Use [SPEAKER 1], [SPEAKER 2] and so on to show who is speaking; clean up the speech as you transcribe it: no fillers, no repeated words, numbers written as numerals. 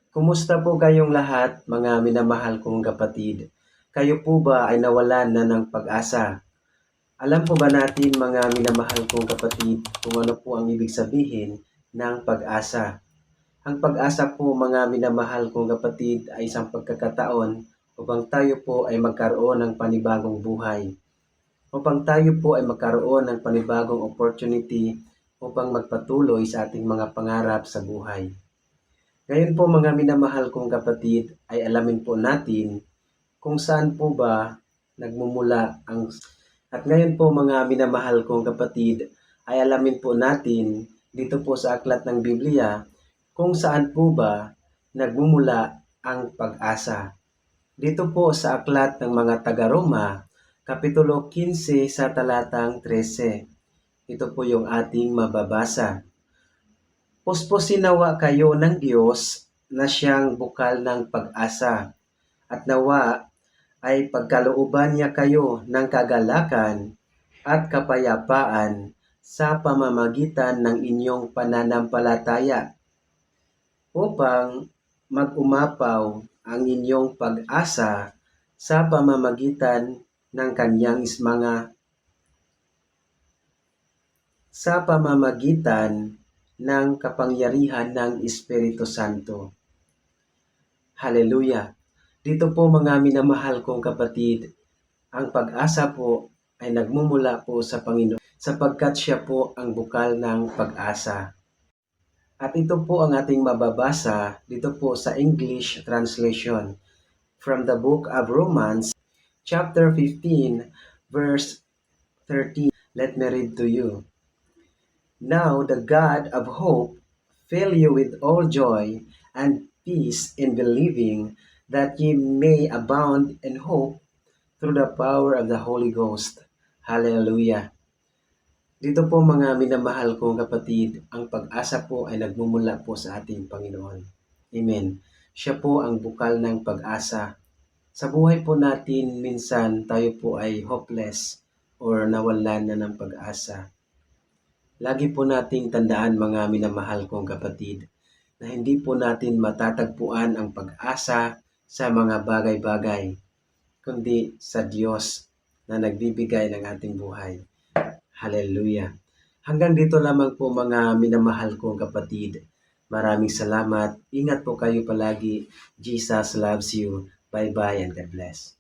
[SPEAKER 1] Kumusta po kayong lahat, mga minamahal kong kapatid? Kayo po ba ay nawalan na ng pag-asa? Alam po ba natin, mga minamahal kong kapatid, kung ano po ang ibig sabihin ng pag-asa? Ang pag-asa po, mga minamahal kong kapatid, ay isang pagkakataon upang tayo po ay magkaroon ng panibagong buhay. Upang tayo po ay magkaroon ng panibagong opportunity upang magpatuloy sa ating mga pangarap sa buhay. Ngayon po, mga minamahal kong kapatid, ay alamin po natin kung saan po ba nagmumula ang... At ngayon po, mga minamahal kong kapatid, ay alamin po natin dito po sa aklat ng Biblia kung saan po ba nagmumula ang pag-asa. Dito po sa aklat ng mga taga-Roma, Kapitulo 15 sa talatang 13. Ito po yung ating mababasa. Puspusin nawa kayo ng Diyos na siyang bukal ng pag-asa, at nawa ay pagkalooban niya kayo ng kagalakan at kapayapaan sa pamamagitan ng inyong pananampalataya, upang mag-umapaw ang inyong pag-asa sa pamamagitan ng kanyang ng kapangyarihan ng Espiritu Santo. Hallelujah! Dito po, mga minamahal kong kapatid, ang pag-asa po ay nagmumula po sa Panginoon sapagkat siya po ang bukal ng pag-asa. At ito po ang ating mababasa dito po sa English translation from the book of Romans, chapter 15, verse 13. Let me read to you. Now the God of hope fill you with all joy and peace in believing, that ye may abound in hope through the power of the Holy Ghost. Hallelujah! Dito po, mga minamahal kong kapatid, ang pag-asa po ay nagmumula po sa ating Panginoon. Amen. Siya po ang bukal ng pag-asa. Sa buhay po natin, minsan tayo po ay hopeless or nawalan na ng pag-asa. Lagi po nating tandaan, mga minamahal kong kapatid, na hindi po natin matatagpuan ang pag-asa sa mga bagay-bagay, kundi sa Diyos na nagbibigay ng ating buhay. Hallelujah! Hanggang dito lamang po, mga minamahal kong kapatid. Maraming salamat. Ingat po kayo palagi. Jesus loves you. Bye-bye and God bless.